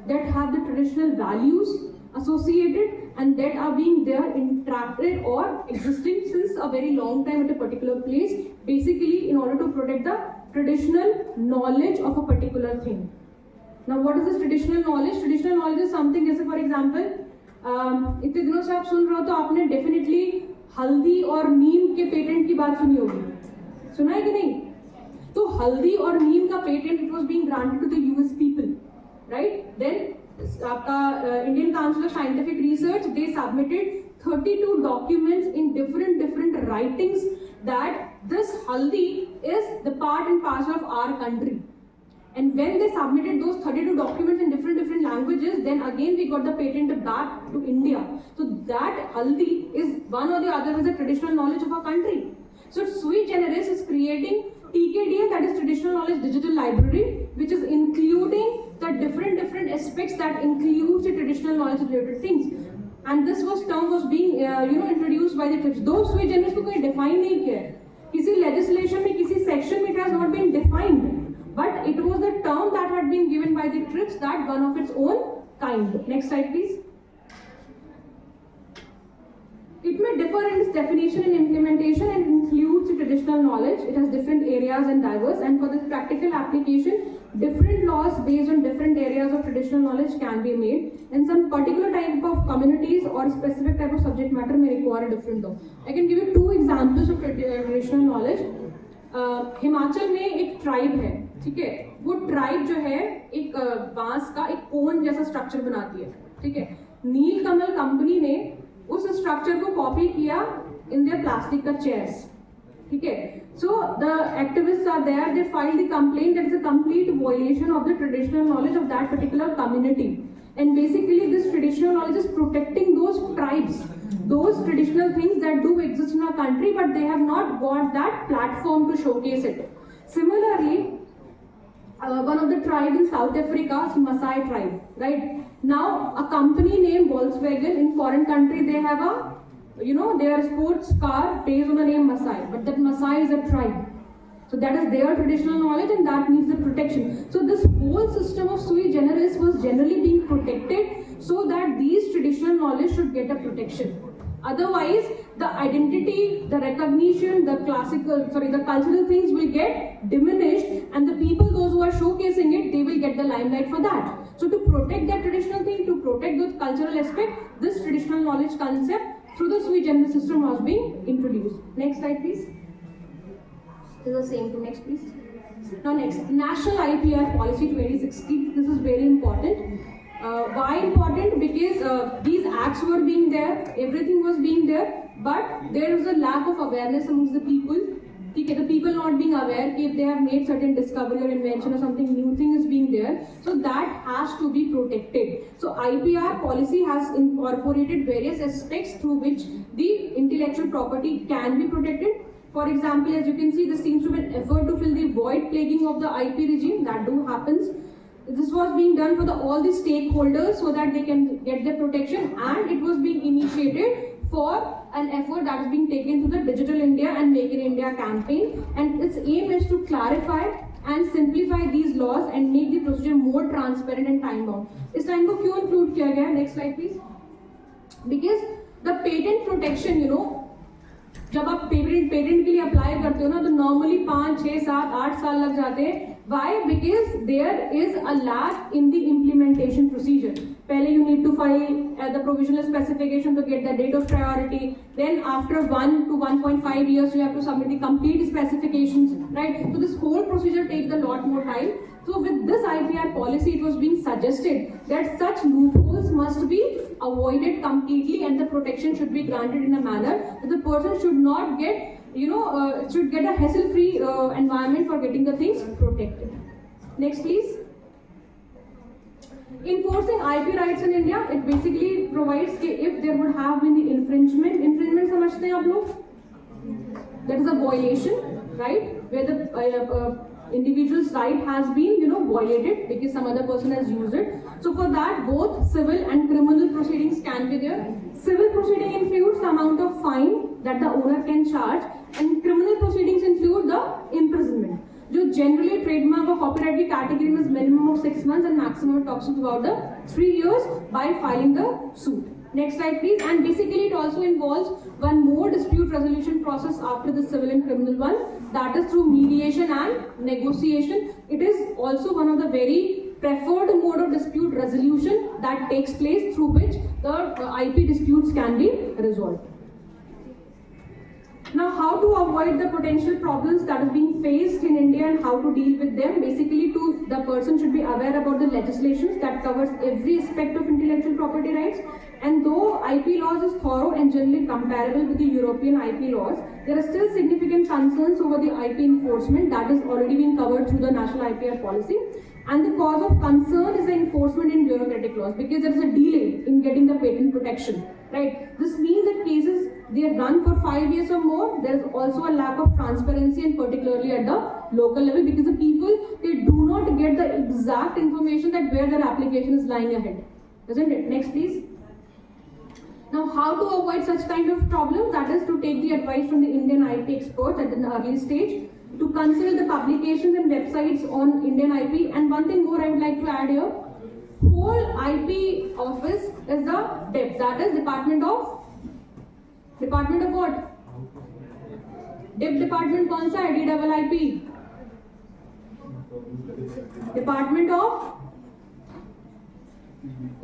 that have the traditional values associated, and that are being there interacted or existing since a very long time at a particular place, basically in order to protect the traditional knowledge of a particular thing. Now what is this traditional knowledge? Traditional knowledge is something, जैसे for example, इतने दिनों से आप सुन रहे हो तो आपने definitely हल्दी और नीम के पेटेंट की बात सुनी होगी, सुना है कि नहीं? तो हल्दी और नीम का patent it was being granted to the US people, right? Then आपका Indian Council of Scientific Research they submitted 32 documents in different writings that this haldi is the part and parcel of our country. And when they submitted those 32 documents in different languages, then again we got the patent back to India. So that haldi is one or the other is the traditional knowledge of our country. So sui generis is creating TKDL, that is traditional knowledge digital library, which is including the different aspects that includes the traditional knowledge related things. And this term was being introduced by the TRIPS. Though sui generis को कोई define नहीं किया है, किसी legislation में किसी section में it has not been defined. But it was the term that had been given by the TRIPS, that one of its own kind. Next slide please. It may differ in its definition and implementation and includes the traditional knowledge. It has different areas and diverse, and for the practical application, different laws based on different areas of traditional knowledge can be made, and some particular type of communities or specific type of subject matter may require a different law. I can give you 2 examples of traditional knowledge. Himachal में एक tribe है ठीक है, वो tribe जो है एक बांस का एक कोन जैसा स्ट्रक्चर बनाती है, ठीक है। नीलकमल कंपनी ने उस स्ट्रक्चर को कॉपी किया इन देयर प्लास्टिक का चेयर्स, ठीक है। So the activists are there, they filed the complaint that is a complete violation of the traditional knowledge of that particular community, and basically this traditional knowledge is protecting those tribes, those traditional things that do exist in our country, but they have not got that platform to showcase it. Similarly, one of the tribes in South Africa is Maasai tribe, right? Now, a company named Volkswagen in foreign country, they have a, their sports car based on the name Maasai, but that Maasai is a tribe. So that is their traditional knowledge and that needs the protection. So this whole system of sui generis was generally being protected so that these traditional knowledge should get a protection. Otherwise, the identity, the recognition, the cultural things will get diminished, and the people, those who are showcasing it, they will get the limelight for that. So to protect that traditional thing, to protect those cultural aspect, this traditional knowledge concept through the sui generis system was being introduced. Next slide, please. This is the same thing. Next, please. Now, next, National IPR Policy 2016. This is very important. Why important? Because these acts were being there, everything was being there, but there was a lack of awareness amongst the people. Okay, the people not being aware if they have made certain discovery or invention or something new thing is being there, so that has to be protected. So IPR policy has incorporated various aspects through which the intellectual property can be protected. For example, as you can see, there seems to be an effort to fill the void plaguing of the IP regime. That do happens. This was being done for all the stakeholders so that they can get their protection, and it was being initiated for an effort that is being taken to the Digital India and Make in India campaign, and its aim is to clarify and simplify these laws and make the procedure more transparent and time bound. इस time को क्यों include किया गया? Next slide please. Because the patent protection, जब आप patent के लिए apply करते हो ना, तो नॉर्मली 5, 6, 7, 8 साल लग जाते हैं. Why? Because there is a lag in the implementation procedure. Pehले you need to file the provisional specification to get the date of priority. Then after 1 to 1.5 years, you have to submit the complete specifications, right? So this whole procedure takes a lot more time. So with this IPR policy, it was being suggested that such loopholes must be avoided completely, and the protection should be granted in a manner that the person should not get, should get a hassle-free environment for getting the things protected. Next, please. Enforcing IP rights in India, it basically provides that if there would have been the infringement समझते हैं आप लोग? That is a violation, right? Where the individual's right has been, violated because some other person has used it. So for that, both civil and criminal proceedings can be there. Civil proceeding includes the amount of fine that the owner can charge, and criminal proceedings include the imprisonment. जो generally trademark or copyright की category में minimum of 6 months and maximum talks about the 3 years by filing the suit. Next slide, please. And basically, it also involves one more dispute resolution process after the civil and criminal one, that is through mediation and negotiation. It is also one of the very preferred mode of dispute resolution that takes place through which the IP disputes can be resolved. Now, how to avoid the potential problems that is being faced in India and how to deal with them? Basically, the person should be aware about the legislations that covers every aspect of intellectual property rights. And though IP laws is thorough and generally comparable with the European IP laws, there are still significant concerns over the IP enforcement that is already being covered through the National IPR policy. And the cause of concern is the enforcement in bureaucratic laws, because there is a delay in getting the patent protection, right? This means that cases, they are run for 5 years or more. There is also a lack of transparency, and particularly at the local level, because the people, they do not get the exact information that where their application is lying ahead, isn't it? Next, please. Now, how to avoid such kind of problems? That is to take the advice from the Indian IP experts at an early stage, to consult the publications and websites on Indian IP. And one thing more I would like to add here, whole IP office is the DEP, that is Department of what? DEP department कौन सा है? DIIP, Department of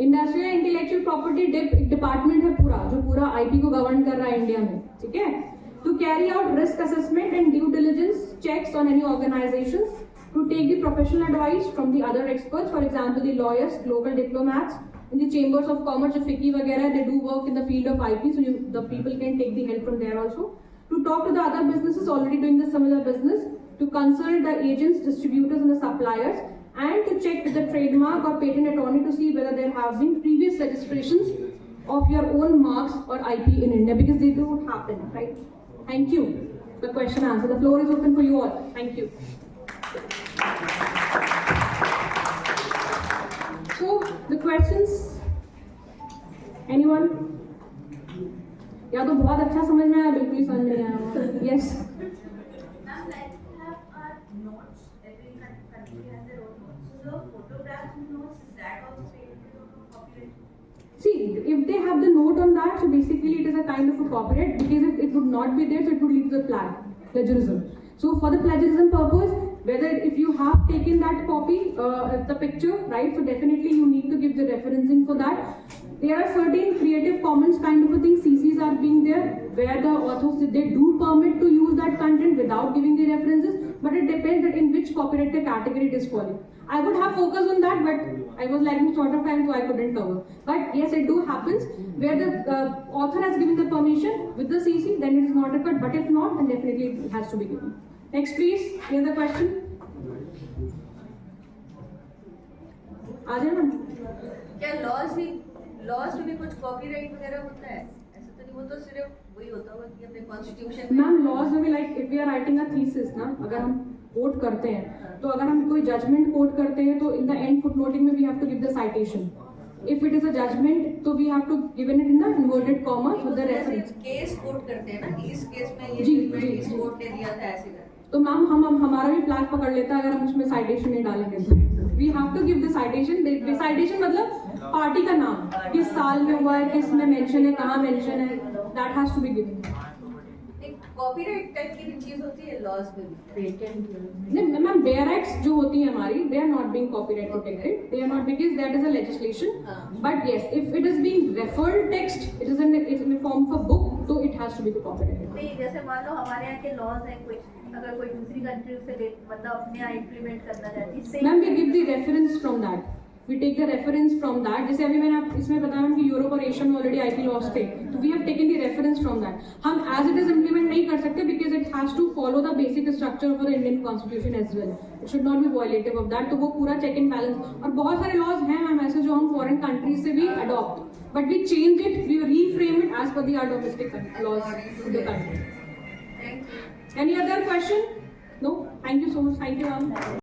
industrial intellectual property. Department है पूरा, जो पूरा IP को govern कर रहा है इंडिया में, ठीक है. To carry out risk assessment and due diligence checks on any organisations, to to take the professional advice from the other experts, for example, the lawyers, local diplomats, in the chambers of commerce, the FICCI वगैरह, they do work in the field of IP, so the people can take the help from there also. To talk to the other businesses already doing the similar business, to consult the agents, distributors, and the suppliers, and to check with the trademark or patent attorney to see whether there have been previous registrations of your own marks or IP in India, because they do happen, right? Thank you. The question answer. The floor is open for you all. Thank you. So the questions. Anyone? या तो बहुत अच्छा समझ में आया, बिल्कुल ही समझ में नहीं आया. Yes. Ma'am, like we have our notes. Every country has their own notes. So the photographs and notes, is that also paid for copyright? See, if they have the note on that, so basically it is a kind of a copyright, because if it would not be there, so it would lead to the plagiarism. So for the plagiarism purpose, whether if you have taken that copy, the picture, right, so definitely you need to give the referencing for that. There are certain Creative Commons kind of a thing, CCs are being there, where the authors, they do permit to use that content without giving the references, but it depends that in which copyrighted category it is falling. I would have focused on that, but I was lacking short of time, so I couldn't cover. But yes, it do happens, where the author has given the permission with the CC, then it is not required, but if not, then definitely it has to be given. Next please, any other question? आ जाए ना. क्या laws में भी कुछ copyright वगैरह होता है? ऐसा तो नहीं, वो तो सिर्फ वही होता होगा कि अपने कॉन्स्टिट्यूशन में. मैम लॉज में भी like if we are writing a thesis ना, अगर हम कोट करते हैं, तो अगर हम कोई जजमेंट कोट करते हैं, तो इन द एंड फुटनोटिंग में we have to give the citation. If it is a judgement, तो we have to given it in the inverted comma with the reference. Case quote करते हैं ना कि इस केस में ये जी, जजमेंट जी, इस जी. कोर्ट ने दिया था, ऐसे कर. तो मैम हम हमारा भी फ्लैग पकड़ लेता है अगर हम उसमें साइटेशन नहीं डालेंगे तो. We have to give the citation. Citation मतलब पार्टी का नाम, किस साल में हुआ है, किस में मेंशन है, कहाँ मेंशन है, that has to be given. एक कॉपीराइट टाइप की भी चीज होती है लॉज में भी. नहीं मैम, बेयर राइट्स जो होती हैं हमारी, they are not being copyright protected. They are not, because that is a legislation. But yes, if it is being referred text, it is in form of a book, तो it has to be copyrighted. नहीं, जैसे मान लो हमारे यहाँ के laws हैं, कोई अगर कोई दूसरी कंट्री से मतलब अपने यहाँ इम्प्लीमेंट करना चाहती है, ma'am we give the reference from that. We take the reference from that. जैसे अभी मैंने आप इसमें बताया कि यूरोप और एशिया में ऑलरेडी आईपी लॉज थे, तो we have taken the reference from that. हम एज इट इज इम्प्लीमेंट नहीं कर सकते, because it has to follow the basic structure of the Indian constitution as well. It should not be violative of that. तो वो पूरा check and balance. और बहुत सारे लॉज हैं मैम ऐसे जो हम फॉरेन कंट्रीज से भी adopt, but we change it, we reframe it as per the our domestic laws of the country. Any other question? No? Thank you so much. Thank you, ma'am.